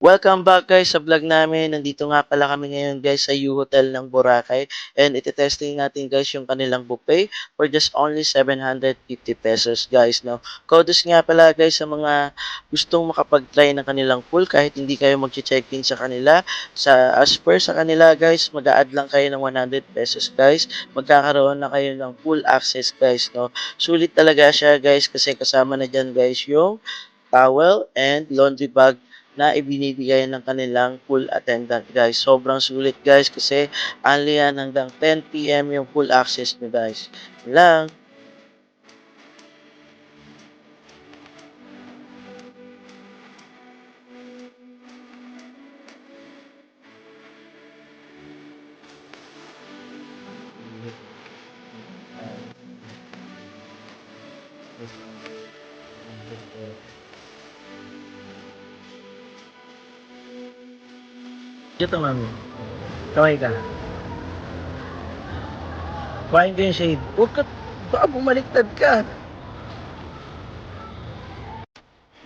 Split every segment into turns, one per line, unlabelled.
Welcome back guys sa vlog namin. Nandito nga pala kami ngayon guys sa U-Hotel ng Boracay and iti-testing natin guys yung kanilang buffet for just only 750 pesos guys. No? Kudos nga pala guys sa mga gustong makapag-try ng kanilang pool kahit hindi kayo mag-check-in sa kanila. As per sa kanila guys, mag-a-add lang kayo ng 100 pesos guys. Magkakaroon na kayo ng full access guys. No? Sulit talaga siya guys kasi kasama na dyan guys yung towel and laundry bag na ibinibigay ng kanilang pool attendant guys. Sobrang sulit guys kasi only yan hanggang 10 PM yung full access nyo guys. Yun lang. Dito mami. Kaway ka. Kuhain ko yung shade. Huwag ka. Baka bumaliktad ka.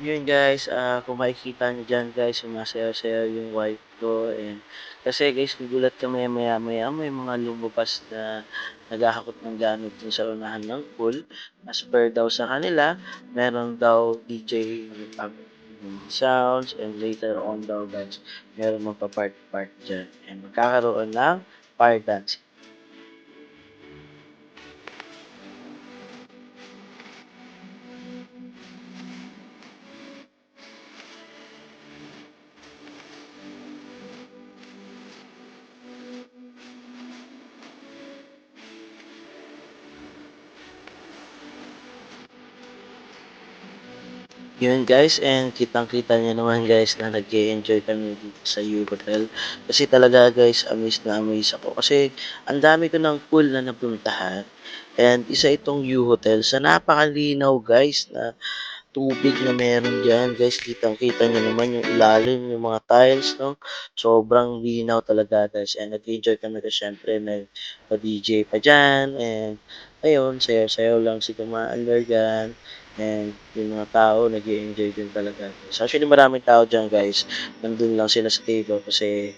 Yun guys, kung makikita nyo dyan guys, sumasayaw-sayaw yung wife ko. And, kasi guys, nagulat kami maya-maya may mga lumabas na naghahakot ng gamit dun sa unahan ng pool. As per daw sa kanila, meron daw DJ sounds and later on daw guys, meron magpa-part dyan. And magkakaroon ng fire dance. Yun guys, and kitang-kita niyo naman guys na nag enjoy kami dito sa U-Hotel. Kasi talaga guys, amaze na amaze ako. Kasi ang dami ko ng pool na napuntahan. And isa itong U-Hotel sa napakalinaw guys na tubig na meron diyan guys. Kitang-kita niyo naman yung ilalim, yung mga tiles, no? Sobrang linaw talaga guys. And nag-enjoy kami kasi syempre nag-DJ pa dyan. And ayun, sayaw-sayaw lang si Kumaandar dyan. And yung mga tao nag enjoy din talaga guys. Actually maraming tao dyan guys. Nandun lang sila sa table kasi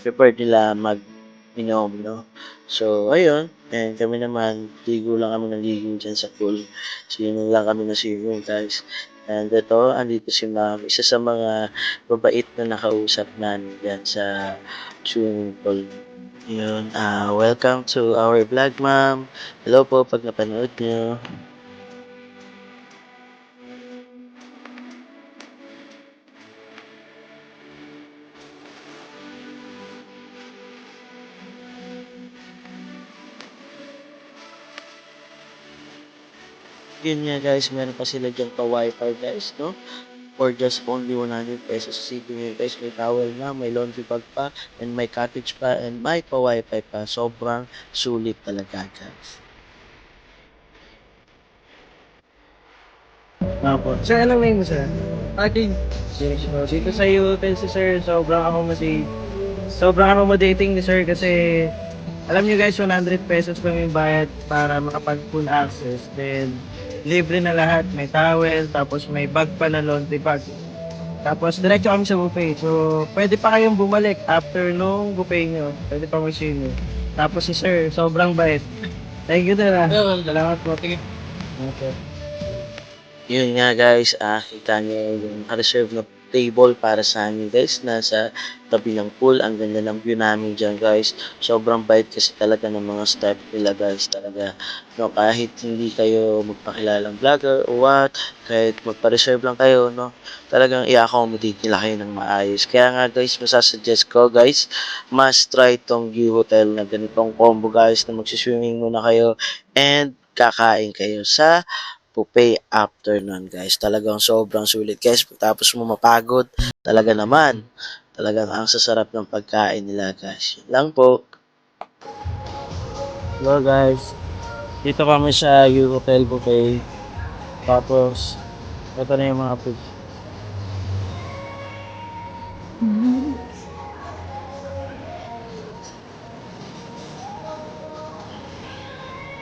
prepared nila mag-inom, no? So, ayun. And kami naman, ligo lang kami ng ligo dyan sa pool. Swimming lang kami na swimming, guys. And ito, andito si ma'am. Isa sa mga mabait na nakausap namin dyan sa swimming pool. Yun, welcome to our vlog, ma'am. Hello po, pag napanood nyo. Yun nga guys, meron pa sila dyan pa wifi guys, no? For just only 100 pesos. Isipin nyo guys, may towel na, may laundry bag pa, and may cottage pa, and may pa wifi pa. Sobrang sulit talaga guys.
Opo. Sir, anong name mo, sir? Akin. Dito sa hotel si sir, sobrang accommodating ni sir kasi alam niyo guys, 100 pesos lang yung bayad para makapag full access. Then, libre na lahat. May towel, tapos may bag pa na laundry bag. Tapos, diretso kami sa buffet. So, pwede pa kayong bumalik after nung buffet nyo. Pwede pa mag-swimming. Tapos si sir, sobrang bait. Thank you, sir. Salamat po. Okay.
Yun nga guys, kita niyo yung reserve na table para sa amin guys. Nasa tabi ng pool. Ang ganda ng view namin dyan guys. Sobrang bait kasi talaga ng mga staff nila guys. Talaga, no, kahit hindi kayo magpakilalang vlogger o what, kahit magpa-reserve lang kayo, no, talagang i-accommodate nila kayo ng maayos. Kaya nga guys, masasuggest ko guys, must try tong view hotel na ganitong combo guys na magsiswimming muna kayo and kakain kayo sa buffet afternoon guys. Talagang sobrang sulit guys. Tapos mo mapagod, talaga naman. Talagang ang sasarap ng pagkain nila guys. Yun lang po. Hello guys. Dito kami sa U-Hotel Buffet. Tapos, ito na yung mga food.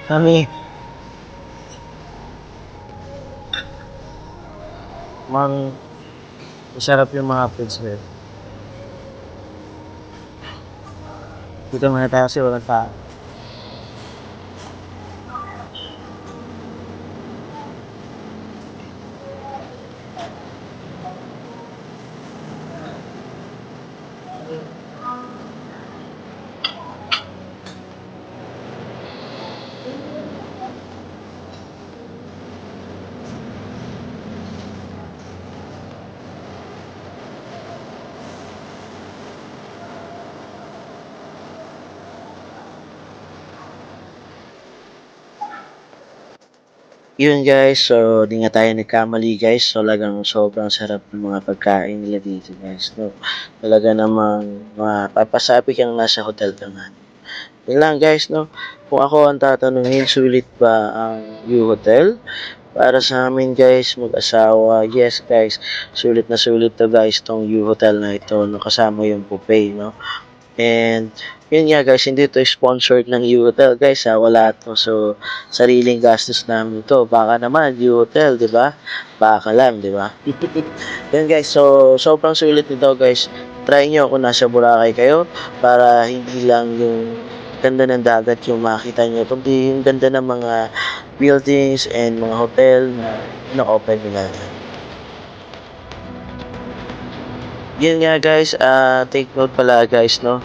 Kami, man, masarap yung mga foods guys. Dito muna tayo kasi walang tao. Yun guys, so di nga tayo nagkamali guys. So talagang sobrang sarap ng mga pagkain nila dito guys. No? Talaga namang mapapasabi kang nasa hotel ka nga. Yun lang guys, no? Kung ako ang tatanungin, sulit ba ang U-Hotel? Para sa amin guys, mag-asawa, yes guys, sulit na guys tong U-Hotel na ito, no? Kasama yung buffet, no? And yun nga guys, hindi to sponsored ng U-Hotel guys ha, wala to. So, sariling gastos namin to. Baka naman U-Hotel, di ba? Baka lang, di ba? Yun guys, so sobrang sulit nito guys. Try nyo kung nasa Boracay kayo para hindi lang yung ganda ng dagat yung makita nyo, kundi yung ganda ng mga buildings and mga hotel na open nila. Yun nga guys, take note pala guys, no?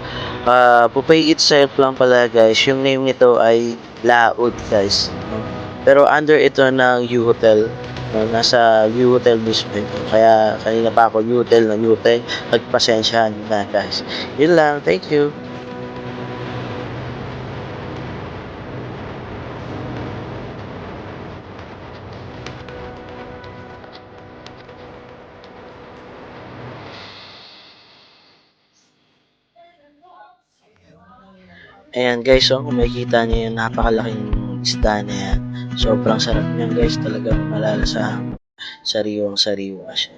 Buffet itself lang pala guys, yung name nito ay Laod guys. No? Pero under ito ng U-Hotel, no? Nasa U-Hotel mismo ito. Kaya kanina pa ako U-Hotel ng U-Hotel, nagpasensyahan na guys. Yun lang, thank you. Ayan guys, so kung makikita niyo yung napakalaking isda na yan. Sobrang sarap niyan guys, talagang malalasahan. Sariwang sariwa siya.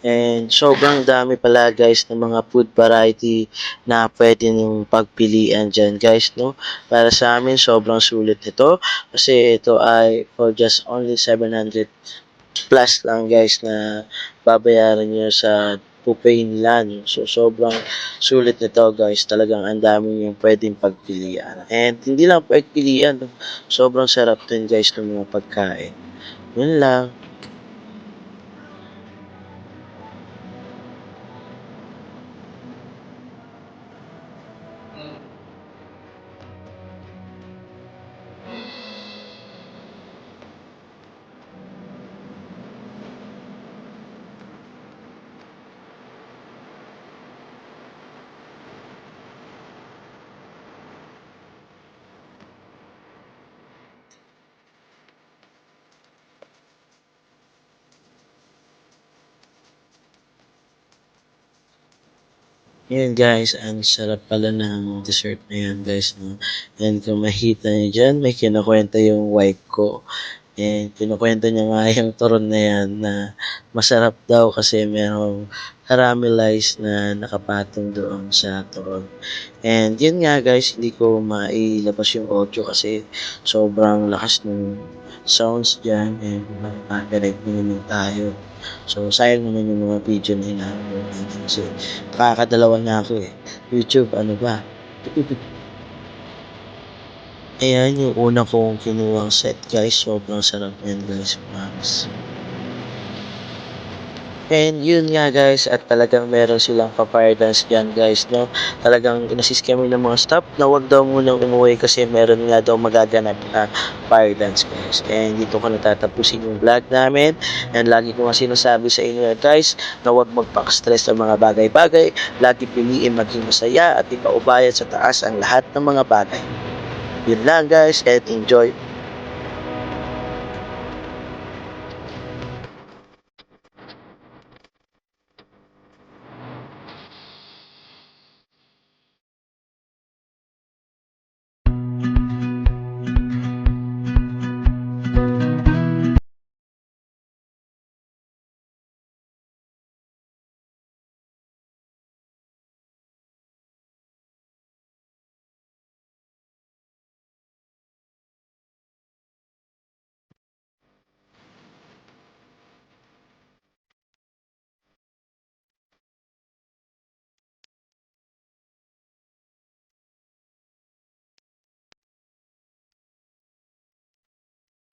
And sobrang dami pala guys ng mga food variety na pwede niyong pagpilian dyan guys, no? Para sa amin, sobrang sulit nito. Kasi ito ay for just only 700 plus lang guys na babayaran nyo sa buffet nila. No? So, sobrang sulit nito guys. Talagang ang dami yung pwedeng pagpilian. And hindi lang pagpilian, no? Sobrang sarap din guys ng mga pagkain. Yun lang. Yun guys, ang sarap pala ng dessert na yan guys. No? And kung makita nyo dyan, may kinukwenta yung wife ko. And kinukwenta niya nga yung turon na yan na masarap daw kasi merong caramelized na nakapatong doon sa turon. And yun nga guys, hindi ko mailabas yung audio kasi sobrang lakas ng sounds dyan and copyright naman tayo. So sayang naman yung mga video na inaano kasi nakakadalawa na ako eh. YouTube, ano ba? Ayan yung una kong kinuwang set guys. Sobrang sarap yan guys. Promise. And yun nga guys, at talagang meron silang pa-fire dance dyan guys, no? Talagang inassist kami ng mga staff na wag daw munang umuwi kasi meron nga daw magaganap na fire dance guys. And dito ko natatapusin yung vlog namin. And lagi ko nga sinasabi sa inyo guys, na wag magpaka-stress sa mga bagay-bagay. Lagi piliin maging masaya at ipaubayan sa taas ang lahat ng mga bagay. Yun lang guys, and enjoy